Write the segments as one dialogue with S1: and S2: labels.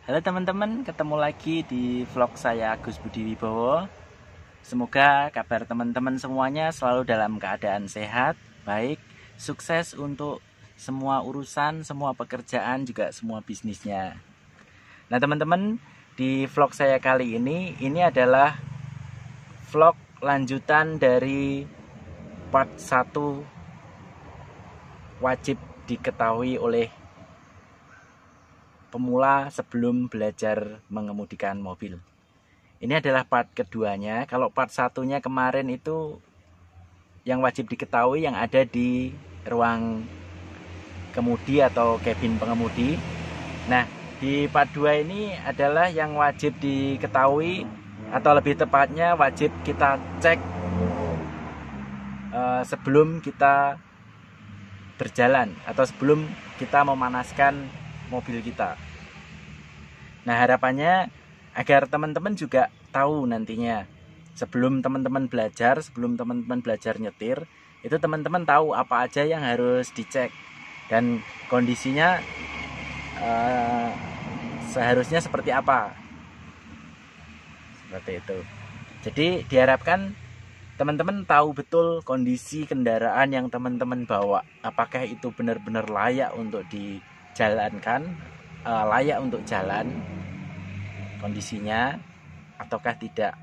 S1: Halo teman-teman, ketemu lagi di vlog saya Agus Budi Wibowo. Semoga kabar teman-teman semuanya selalu dalam keadaan sehat, baik, sukses untuk semua urusan, semua pekerjaan, juga semua bisnisnya. Nah teman-teman, di vlog saya kali ini adalah vlog lanjutan dari part 1 wajib diketahui oleh pemula sebelum belajar mengemudikan mobil. Ini adalah part keduanya. Kalau part satunya kemarin itu yang wajib diketahui yang ada di ruang kemudi atau kabin pengemudi. Nah, di part 2 ini adalah yang wajib diketahui atau lebih tepatnya wajib kita cek sebelum kita berjalan atau sebelum kita memanaskan mobil kita. Nah, harapannya agar teman-teman juga tahu nantinya sebelum teman-teman belajar nyetir, itu teman-teman tahu apa aja yang harus dicek dan kondisinya seharusnya seperti apa. Seperti itu. Jadi diharapkan teman-teman tahu betul kondisi kendaraan yang teman-teman bawa, apakah itu benar-benar layak untuk dijalankan, layak untuk jalan kondisinya ataukah tidak.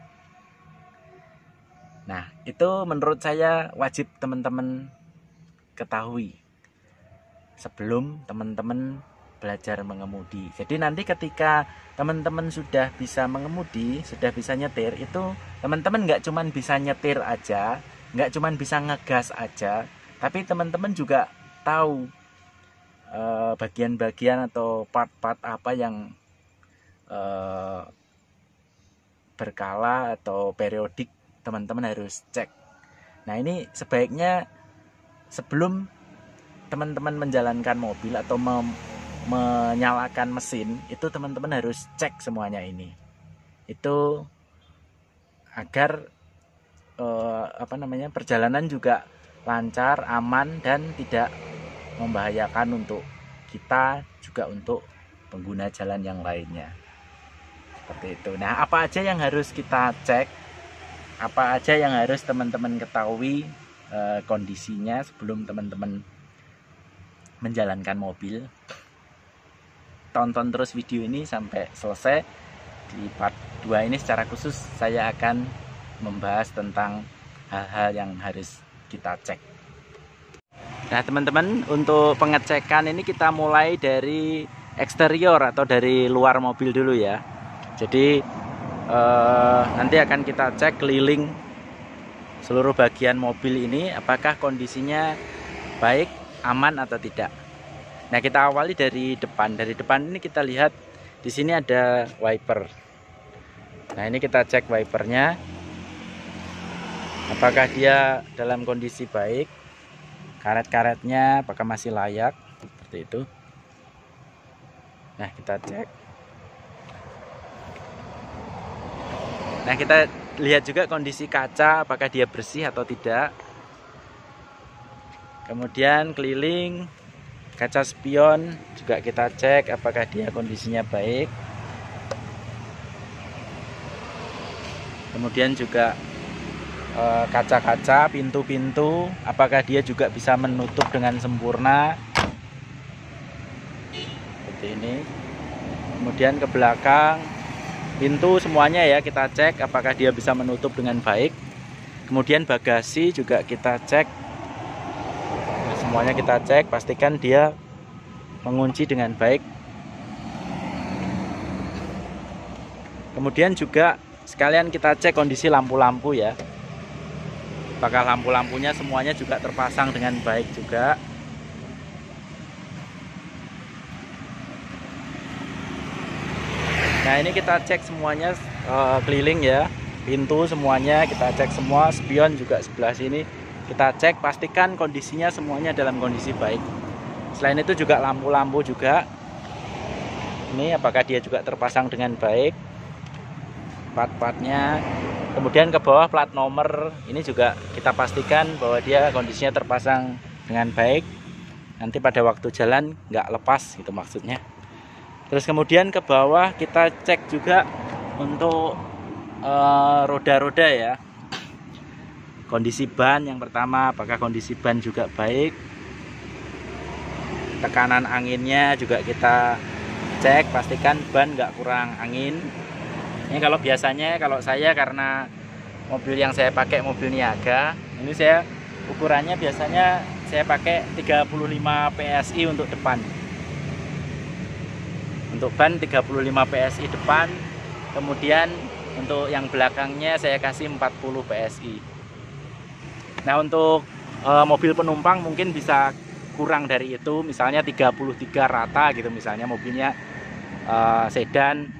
S1: Nah, itu menurut saya wajib teman-teman ketahui sebelum teman-teman belajar mengemudi. Jadi nanti ketika teman-teman sudah bisa mengemudi, sudah bisa nyetir, itu teman-teman nggak cuman bisa nyetir aja, nggak cuman bisa ngegas aja, tapi teman-teman juga tahu bagian-bagian atau part-part apa yang berkala atau periodik teman-teman harus cek. Nah, ini sebaiknya sebelum teman-teman menjalankan mobil atau menyalakan mesin, itu teman-teman harus cek semuanya ini. Itu agar perjalanan juga lancar, aman, dan tidak membahayakan untuk kita, juga untuk pengguna jalan yang lainnya. Seperti itu. Nah, apa aja yang harus kita cek, apa aja yang harus teman-teman ketahui kondisinya sebelum teman-teman menjalankan mobil. Tonton terus video ini sampai selesai. Di part 2 ini secara khusus saya akan membahas tentang hal-hal yang harus kita cek. Nah teman-teman, untuk pengecekan ini kita mulai dari eksterior atau dari luar mobil dulu ya. Jadi nanti akan kita cek keliling seluruh bagian mobil ini apakah kondisinya baik, aman atau tidak. Nah, kita awali dari depan. Dari depan ini kita lihat di sini ada wiper. Nah, ini kita cek wipernya apakah dia dalam kondisi baik, karet-karetnya apakah masih layak, seperti itu. Nah, kita cek. Nah, kita lihat juga kondisi kaca, apakah dia bersih atau tidak. Kemudian keliling kaca spion juga kita cek apakah dia kondisinya baik. Kemudian juga kaca-kaca, pintu-pintu, apakah dia juga bisa menutup dengan sempurna. Seperti ini. Kemudian ke belakang, pintu semuanya ya kita cek apakah dia bisa menutup dengan baik. Kemudian bagasi juga kita cek. Nah, semuanya kita cek, pastikan dia mengunci dengan baik. Kemudian juga sekalian kita cek kondisi lampu-lampu ya. Apakah lampu-lampunya semuanya juga terpasang dengan baik juga. Nah, ini kita cek semuanya keliling ya. Pintu semuanya kita cek semua, spion juga sebelah sini kita cek, pastikan kondisinya semuanya dalam kondisi baik. Selain itu juga lampu-lampu juga. Ini apakah dia juga terpasang dengan baik. Part-partnya. Kemudian ke bawah plat nomor ini juga kita pastikan bahwa dia kondisinya terpasang dengan baik. Nanti pada waktu jalan nggak lepas gitu maksudnya. Terus kemudian ke bawah kita cek juga untuk roda-roda ya. Kondisi ban yang pertama, apakah kondisi ban juga baik. Tekanan anginnya juga kita cek, pastikan ban nggak kurang angin. Ini kalau biasanya, kalau saya karena mobil yang saya pakai mobil niaga, ini saya ukurannya biasanya saya pakai 35 PSI untuk depan. Untuk ban 35 PSI depan, kemudian untuk yang belakangnya saya kasih 40 PSI. Nah, untuk mobil penumpang mungkin bisa kurang dari itu, misalnya 33 rata gitu, misalnya mobilnya sedan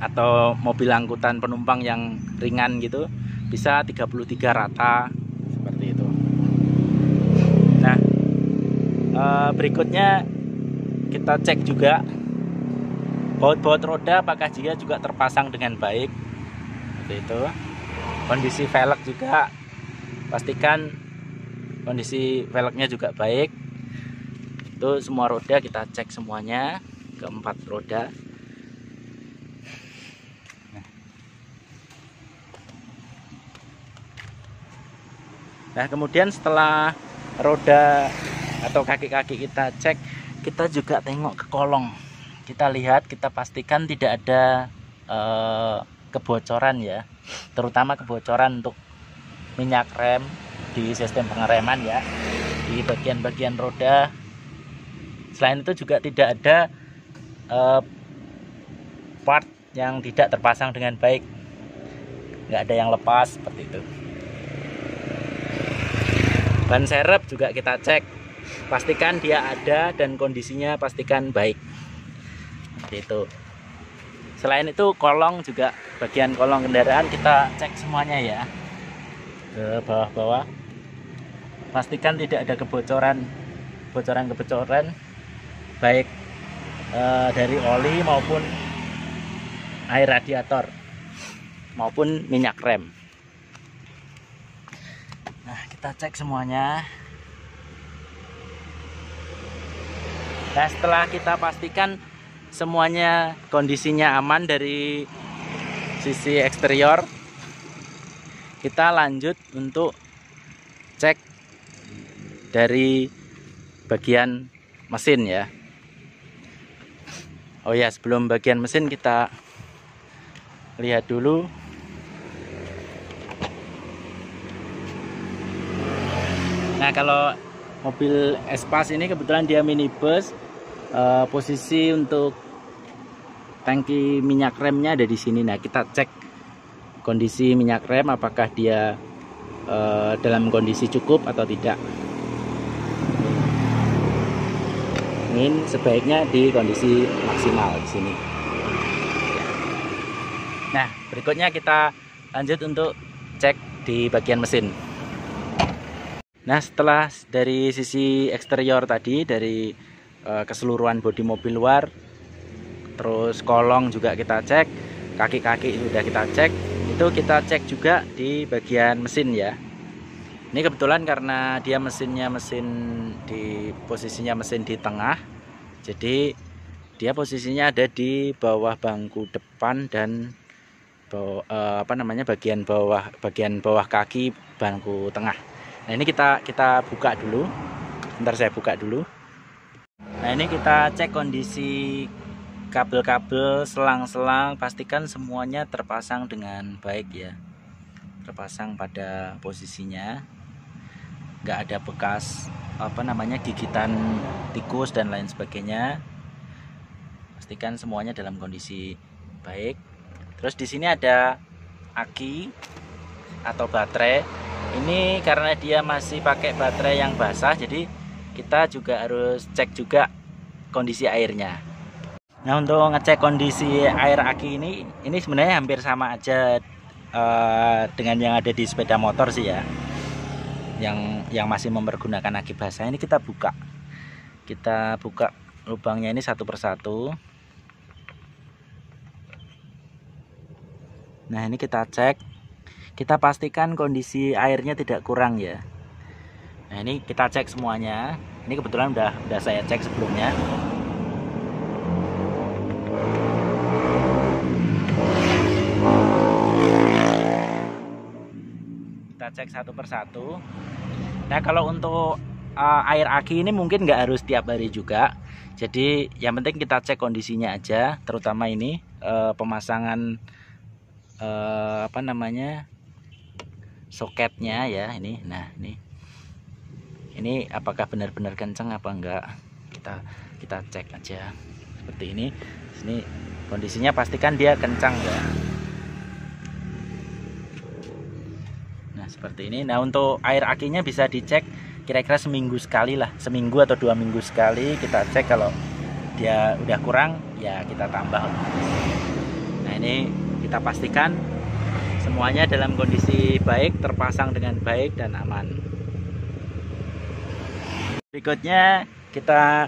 S1: atau mobil angkutan penumpang yang ringan gitu, bisa 33 rata seperti itu. Nah, berikutnya kita cek juga baut-baut roda apakah dia juga terpasang dengan baik, seperti itu. Kondisi velg juga, pastikan kondisi velgnya juga baik. Itu semua roda kita cek semuanya, keempat roda. Nah, kemudian setelah roda atau kaki-kaki kita cek, kita juga tengok ke kolong. Kita lihat, kita pastikan tidak ada kebocoran ya, terutama kebocoran untuk minyak rem di sistem pengereman ya, di bagian-bagian roda. Selain itu juga tidak ada part yang tidak terpasang dengan baik, nggak ada yang lepas seperti itu. Ban serep juga kita cek, pastikan dia ada dan kondisinya pastikan baik, seperti itu. Selain itu kolong juga, bagian kolong kendaraan kita cek semuanya ya, ke bawah-bawah, pastikan tidak ada kebocoran baik dari oli maupun air radiator maupun minyak rem. Nah, kita cek semuanya. Nah, setelah kita pastikan semuanya kondisinya aman dari sisi eksterior, kita lanjut untuk cek dari bagian mesin ya. Oh ya, sebelum bagian mesin kita lihat dulu. Nah, kalau mobil Espas ini kebetulan dia minibus, posisi untuk tangki minyak remnya ada di sini. Nah, kita cek kondisi minyak rem apakah dia dalam kondisi cukup atau tidak. Ini sebaiknya di kondisi maksimal di sini. Nah, berikutnya kita lanjut untuk cek di bagian mesin. Nah, setelah dari sisi eksterior tadi, dari keseluruhan bodi mobil luar, terus kolong juga kita cek, kaki-kaki sudah kita cek, itu kita cek juga di bagian mesin ya. Ini kebetulan karena dia mesinnya posisinya mesin di tengah, jadi dia posisinya ada di bawah bangku depan dan bagian bawah kaki bangku tengah. Nah, ini kita buka dulu. Bentar, saya buka dulu. Nah, ini kita cek kondisi kabel-kabel, selang-selang, pastikan semuanya terpasang dengan baik ya, terpasang pada posisinya, nggak ada bekas gigitan tikus dan lain sebagainya. Pastikan semuanya dalam kondisi baik. Terus di sini ada aki atau baterai. Ini karena dia masih pakai baterai yang basah, jadi kita juga harus cek juga kondisi airnya. Nah, untuk ngecek kondisi air aki ini sebenarnya hampir sama aja dengan yang ada di sepeda motor sih ya, yang masih mempergunakan aki basah. Ini kita buka lubangnya ini satu persatu. Nah, ini kita cek, kita pastikan kondisi airnya tidak kurang ya. Nah, ini kita cek semuanya. Ini kebetulan udah saya cek sebelumnya. kita cek satu persatu. Nah, kalau untuk air aki ini mungkin nggak harus tiap hari juga. Jadi yang penting kita cek kondisinya aja, terutama ini pemasangan apa namanya, soketnya ya ini. Nah, ini apakah benar-benar kencang apa enggak, kita cek aja seperti ini. Sini kondisinya pastikan dia kencang ya. Nah, seperti ini. Nah, untuk air akinya bisa dicek kira-kira seminggu sekali lah, seminggu atau 2 minggu sekali kita cek. Kalau dia udah kurang ya kita tambah. Nah, ini kita pastikan semuanya dalam kondisi baik, terpasang dengan baik dan aman. Berikutnya kita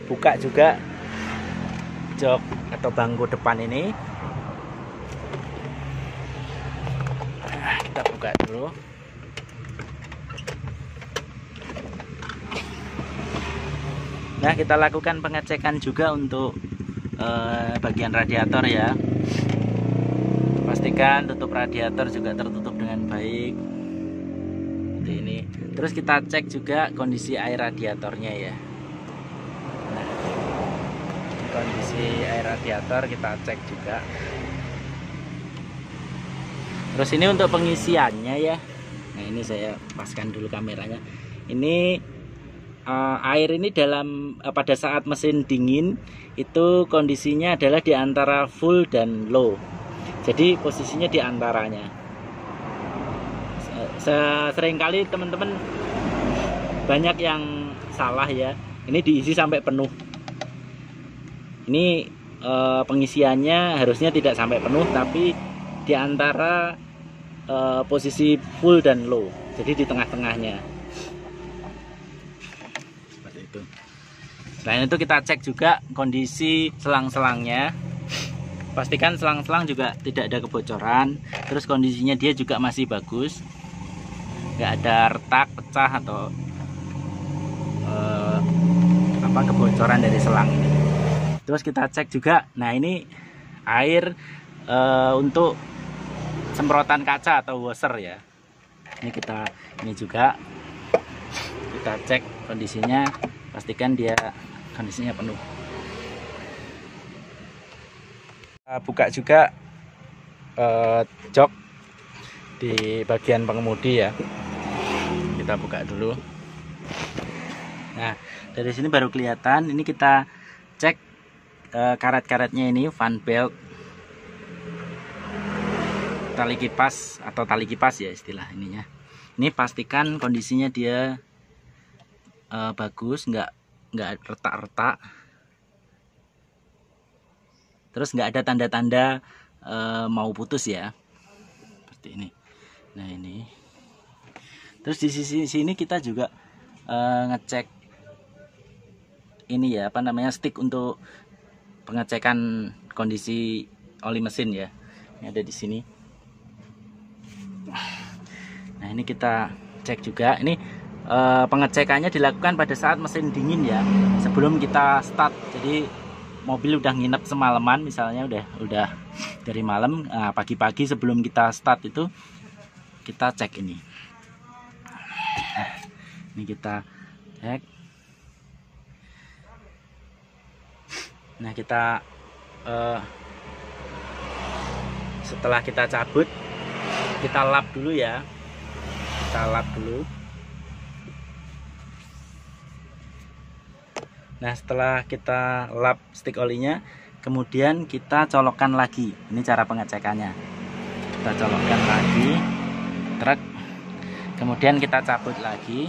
S1: buka juga jok atau bangku depan ini. Nah, kita buka dulu. Nah, kita lakukan pengecekan juga untuk bagian radiator ya. Pastikan tutup radiator juga tertutup dengan baik seperti ini. Terus kita cek juga kondisi air radiatornya ya. Nah, kondisi air radiator kita cek juga. Terus ini untuk pengisiannya ya. Nah, ini saya paskan dulu kameranya. Ini air ini pada saat mesin dingin itu kondisinya adalah di antara full dan low. Jadi posisinya di antaranya. Seringkali teman-teman banyak yang salah ya. Ini diisi sampai penuh. Ini pengisiannya harusnya tidak sampai penuh, tapi di antara posisi full dan low. Jadi di tengah-tengahnya. Selain itu kita cek juga kondisi selang-selangnya. Pastikan selang-selang juga tidak ada kebocoran. Terus kondisinya dia juga masih bagus, nggak ada retak, pecah atau kebocoran dari selang ini. Terus kita cek juga. Nah, ini air untuk semprotan kaca atau washer ya. Ini juga kita cek kondisinya. Pastikan dia kondisinya penuh. Kita buka juga jok di bagian pengemudi ya. Kita buka dulu. Nah, dari sini baru kelihatan. Ini kita cek karet-karetnya, ini fan belt, tali kipas atau tali kipas ya istilah ininya. Ini pastikan kondisinya dia bagus, nggak retak-retak. Terus nggak ada tanda-tanda mau putus ya, seperti ini. Nah, ini terus di sisi sini kita juga ngecek ini ya, apa namanya, stick untuk pengecekan kondisi oli mesin ya. Ini ada di sini. Nah, ini kita cek juga. Ini pengecekannya dilakukan pada saat mesin dingin ya, sebelum kita start. Jadi mobil udah nginep semalaman, misalnya udah dari malam, pagi-pagi sebelum kita start itu kita cek ini. Nah, ini kita cek. Nah, kita setelah kita cabut, kita lap dulu ya. Kita lap dulu. Nah, setelah kita lap stick olinya, kemudian kita colokkan lagi. Ini cara pengecekannya. Kita colokkan lagi truk, kemudian kita cabut lagi.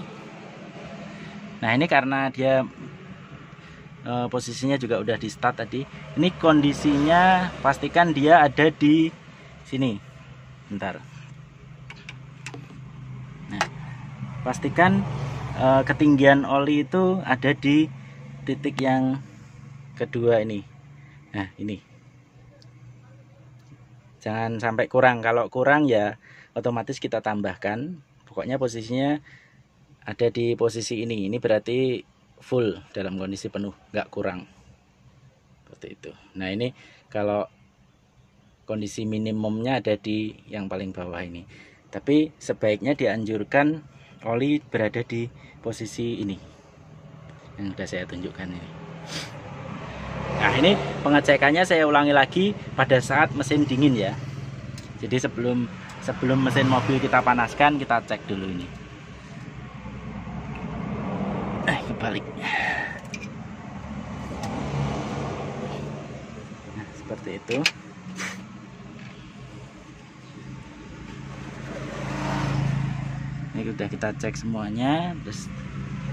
S1: Nah, ini karena dia posisinya juga udah di start tadi. Ini kondisinya pastikan dia ada di sini. Bentar. Nah, pastikan ketinggian oli itu ada di titik yang kedua ini. Nah, ini jangan sampai kurang. Kalau kurang ya otomatis kita tambahkan. Pokoknya posisinya ada di posisi ini. Ini berarti full dalam kondisi penuh, nggak kurang, seperti itu. Nah, ini kalau kondisi minimumnya ada di yang paling bawah ini. Tapi sebaiknya dianjurkan oli berada di posisi ini yang sudah saya tunjukkan ini. Nah, ini pengecekannya saya ulangi lagi pada saat mesin dingin ya. Jadi sebelum mesin mobil kita panaskan, kita cek dulu ini. Kebalik. Nah, seperti itu. Ini sudah kita cek semuanya. Terus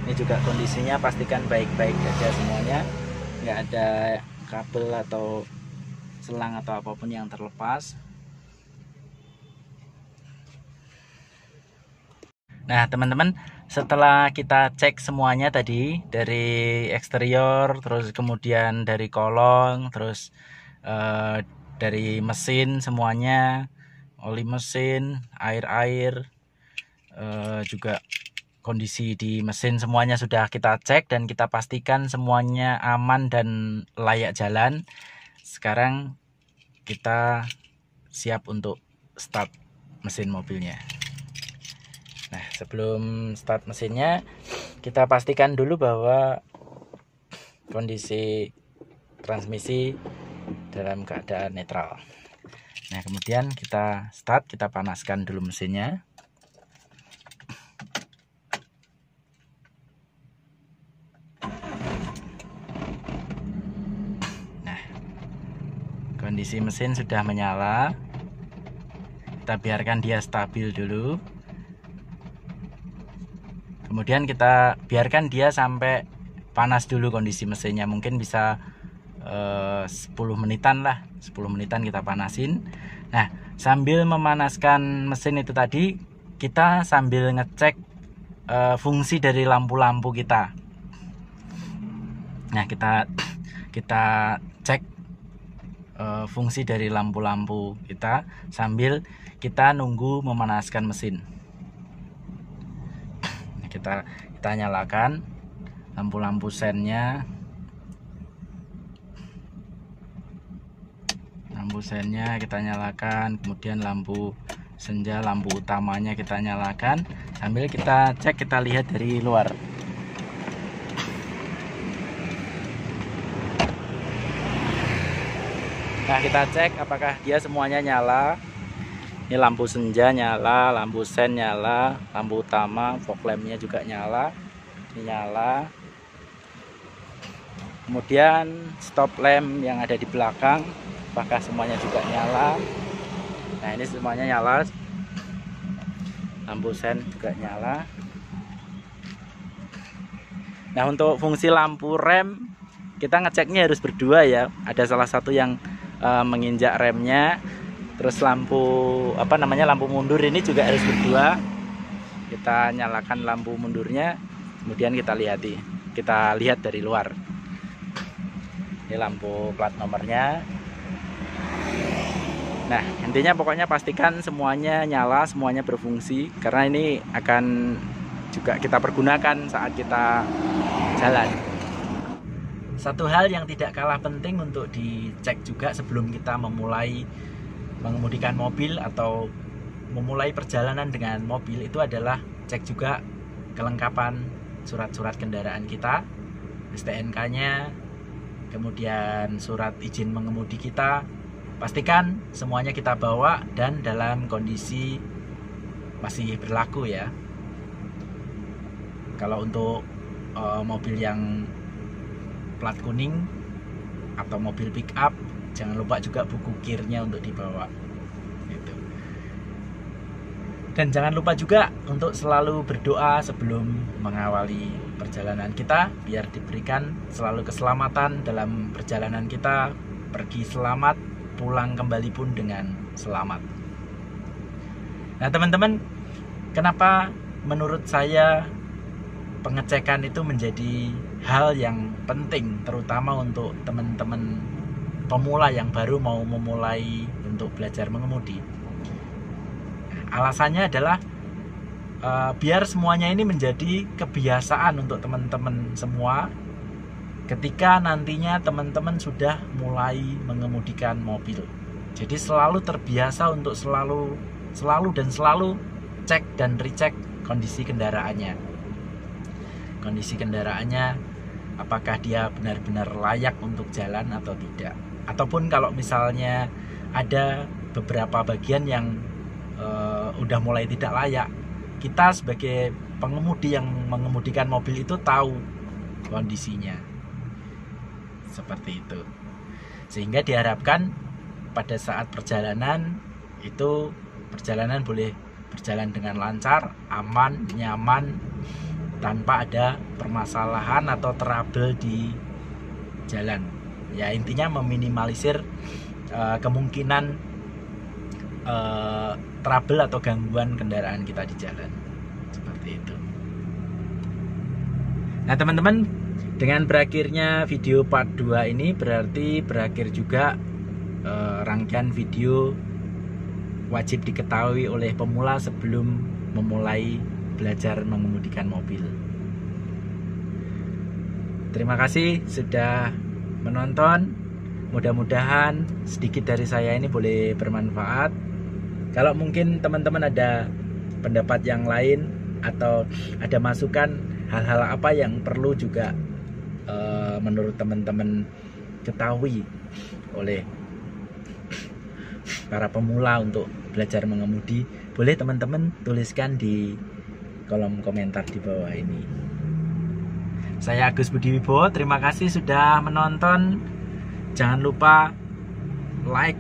S1: ini juga kondisinya pastikan baik-baik saja semuanya, nggak ada kabel atau selang atau apapun yang terlepas. Nah teman-teman, setelah kita cek semuanya tadi, dari eksterior, terus kemudian dari kolong, terus dari mesin semuanya, oli mesin, air juga kondisi di mesin semuanya sudah kita cek dan kita pastikan semuanya aman dan layak jalan. Sekarang kita siap untuk start mesin mobilnya. Nah, sebelum start mesinnya, kita pastikan dulu bahwa kondisi transmisi dalam keadaan netral. Nah, kemudian kita start, kita panaskan dulu mesinnya. Nah, kondisi mesin sudah menyala. Kita biarkan dia stabil dulu. Kemudian kita biarkan dia sampai panas dulu kondisi mesinnya. Mungkin bisa 10 menitan lah. 10 menitan kita panasin. Nah, sambil memanaskan mesin itu tadi, kita sambil ngecek fungsi dari lampu-lampu kita. Nah, kita cek fungsi dari lampu-lampu kita sambil kita nunggu memanaskan mesin. Kita nyalakan lampu-lampu sennya. Lampu sennya kita nyalakan, kemudian lampu senja, lampu utamanya kita nyalakan sambil kita cek, kita lihat dari luar. Nah, kita cek apakah dia semuanya nyala. Ini lampu senja nyala, lampu sen nyala, lampu utama, fog lampnya juga nyala. Ini nyala. Kemudian stop lamp yang ada di belakang, apakah semuanya juga nyala. Nah, ini semuanya nyala. Lampu sen juga nyala. Nah, untuk fungsi lampu rem, kita ngeceknya harus berdua ya. Ada salah satu yang menginjak remnya. Terus lampu lampu mundur ini juga harus berdua. Kita nyalakan lampu mundurnya, kemudian kita lihat dari luar. Ini lampu plat nomornya. Nah, intinya pokoknya pastikan semuanya nyala, semuanya berfungsi, karena ini akan juga kita pergunakan saat kita jalan. Satu hal yang tidak kalah penting untuk dicek juga sebelum kita memulai mengemudikan mobil atau memulai perjalanan dengan mobil, itu adalah cek juga kelengkapan surat-surat kendaraan kita, STNK-nya, kemudian surat izin mengemudi kita. Pastikan semuanya kita bawa dan dalam kondisi masih berlaku ya. Kalau untuk mobil yang plat kuning atau mobil pick up, jangan lupa juga buku kirnya untuk dibawa gitu. Dan jangan lupa juga untuk selalu berdoa sebelum mengawali perjalanan kita, biar diberikan selalu keselamatan dalam perjalanan kita, pergi selamat, pulang kembali pun dengan selamat. Nah teman-teman, kenapa menurut saya pengecekan itu menjadi hal yang penting, terutama untuk teman-teman pemula yang baru mau memulai untuk belajar mengemudi. Alasannya adalah biar semuanya ini menjadi kebiasaan untuk teman-teman semua ketika nantinya teman-teman sudah mulai mengemudikan mobil. Jadi selalu terbiasa untuk selalu cek dan recheck kondisi kendaraannya. Kondisi kendaraannya, apakah dia benar-benar layak untuk jalan atau tidak. Ataupun kalau misalnya ada beberapa bagian yang udah mulai tidak layak, kita sebagai pengemudi yang mengemudikan mobil itu tahu kondisinya. Seperti itu. Sehingga diharapkan pada saat perjalanan itu perjalanan boleh berjalan dengan lancar, aman, nyaman, tanpa ada permasalahan atau trouble di jalan. Ya, intinya meminimalisir kemungkinan trouble atau gangguan kendaraan kita di jalan. Seperti itu. Nah teman-teman, dengan berakhirnya video part 2 ini berarti berakhir juga rangkaian video wajib diketahui oleh pemula sebelum memulai belajar mengemudikan mobil. Terima kasih sudah menonton. Mudah-mudahan sedikit dari saya ini boleh bermanfaat. Kalau mungkin teman-teman ada pendapat yang lain atau ada masukan hal-hal apa yang perlu juga menurut teman-teman ketahui oleh para pemula untuk belajar mengemudi, boleh teman-teman tuliskan di kolom komentar di bawah ini. Saya Agus Budi Wibowo, terima kasih sudah menonton. Jangan lupa like,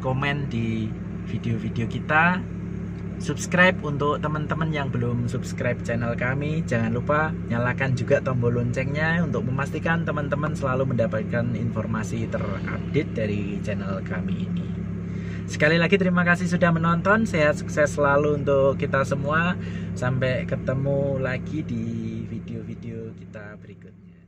S1: komen di video-video kita, subscribe untuk teman-teman yang belum subscribe channel kami. Jangan lupa nyalakan juga tombol loncengnya untuk memastikan teman-teman selalu mendapatkan informasi terupdate dari channel kami ini. Sekali lagi terima kasih sudah menonton. Sehat sukses selalu untuk kita semua. Sampai ketemu lagi di video-video kita berikutnya.